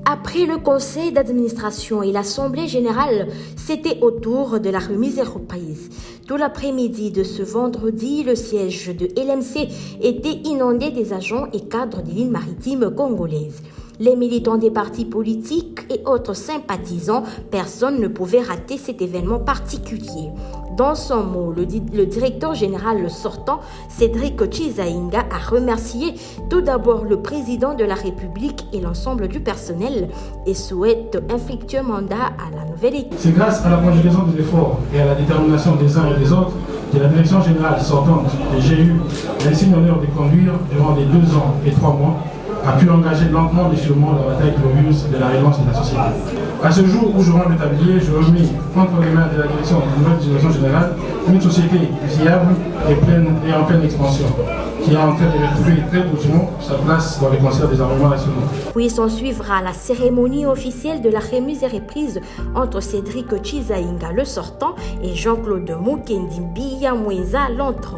Après le conseil d'administration et l'assemblée générale, c'était au tour de la remise et reprise. Tout l'après-midi de ce vendredi, le siège de LMC était inondé des agents et cadres des lignes maritimes congolaises. Les militants des partis politiques et autres sympathisants, personne ne pouvait rater cet événement particulier. Dans son mot, le directeur général sortant, Cédric Chizainga, a remercié tout d'abord le président de la République et l'ensemble du personnel et souhaite un fructueux mandat à la nouvelle équipe. C'est grâce à la conjugaison des efforts et à la détermination des uns et des autres que la direction générale sortante et j'ai eu l'insigne honneur de conduire durant les 2 ans et 3 mois a pu engager lentement mais sûrement la bataille glorieuse de la relance de la société. À ce jour où je rends le tablier, je remets entre les mains de la direction de la nouvelle direction générale une société viable et en pleine expansion, qui est en train de retrouver très doucement sa place dans les concerts des armements nationaux. Puis s'en suivra la cérémonie officielle de la remise et reprise entre Cédric Chizainga, le sortant, et Jean-Claude Mukendi Biyamweza, l'entrant.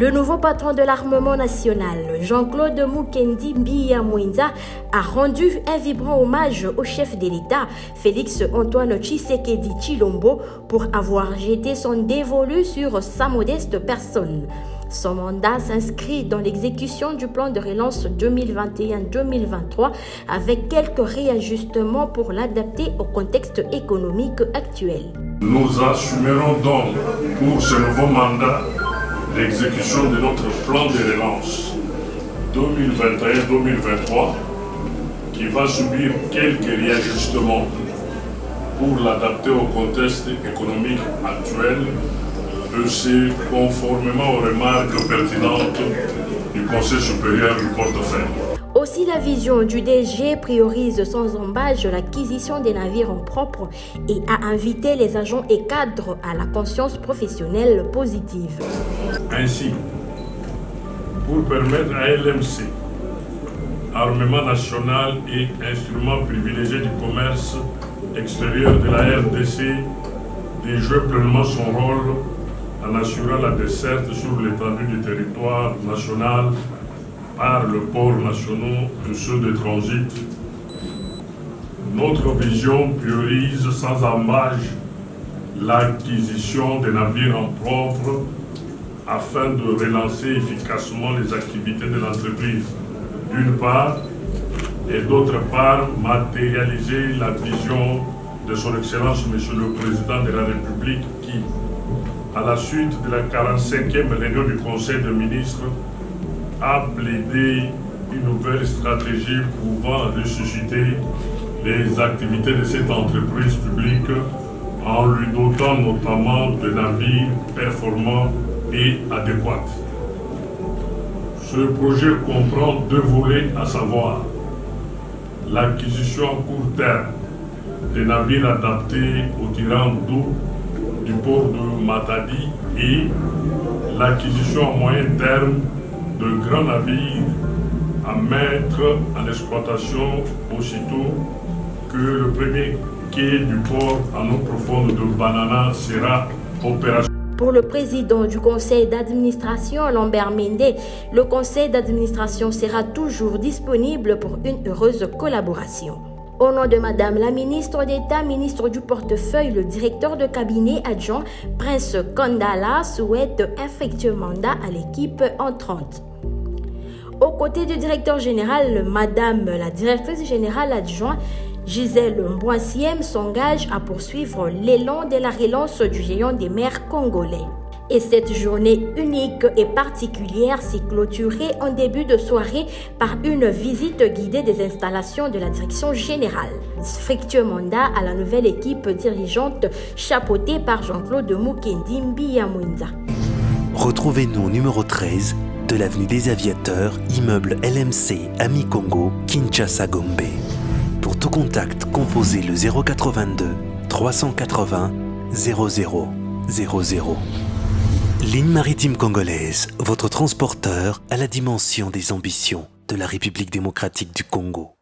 Le nouveau patron de l'armement national, Jean-Claude Mukendi Biyamweza, a rendu un vibrant hommage au chef de l'État, Félix Antoine Tshisekedi Tshilombo, pour avoir jeté son dévolu sur sa modeste personne. Son mandat s'inscrit dans l'exécution du plan de relance 2021-2023 avec quelques réajustements pour l'adapter au contexte économique actuel. Nous assumerons donc pour ce nouveau mandat l'exécution de notre plan de relance 2021-2023 qui va subir quelques réajustements pour l'adapter au contexte économique actuel, et conformément aux remarques pertinentes du Conseil supérieur du portefeuille. Aussi, la vision du DG priorise sans embâche l'acquisition des navires en propre et a invité les agents et cadres à la conscience professionnelle positive. Ainsi, pour permettre à LMC, armement national et instrument privilégié du commerce extérieur de la RDC, de jouer pleinement son rôle en assurant la desserte sur l'étendue du territoire national par le port national de ceux de transit. Notre vision priorise sans ambages l'acquisition des navires en propre afin de relancer efficacement les activités de l'entreprise, d'une part, et d'autre part, matérialiser la vision de son Excellence Monsieur le Président de la République qui, à la suite de la 45e réunion du Conseil des ministres, a plaidé une nouvelle stratégie pouvant ressusciter les activités de cette entreprise publique en lui dotant notamment de navires performants et adéquats. Ce projet comprend 2 volets, à savoir l'acquisition à court terme des navires adaptés aux tirants d'eau du port de Matadi et l'acquisition à moyen terme de grands navires à mettre en exploitation aussitôt que le premier quai du port en eau profonde de Banana sera opérationnel. Pour le président du conseil d'administration, Lambert Mende, le conseil d'administration sera toujours disponible pour une heureuse collaboration. Au nom de Madame la ministre d'État, ministre du portefeuille, le directeur de cabinet adjoint, Prince Kondala, souhaite un fructueux mandat à l'équipe entrante. Aux côtés du directeur général, Madame la directrice générale adjointe, Gisèle Mboissiem s'engage à poursuivre l'élan de la relance du géant des mers congolais. Et cette journée unique et particulière s'est clôturée en début de soirée par une visite guidée des installations de la direction générale. Fructueux mandat à la nouvelle équipe dirigeante chapeautée par Jean-Claude Mukendi Biyamweza. Retrouvez-nous numéro 13 de l'avenue des Aviateurs, immeuble LMC Ami Congo, Kinshasa Gombe. Pour tout contact, composez le 082 380 0000. Ligne maritime congolaise, votre transporteur à la dimension des ambitions de la République démocratique du Congo.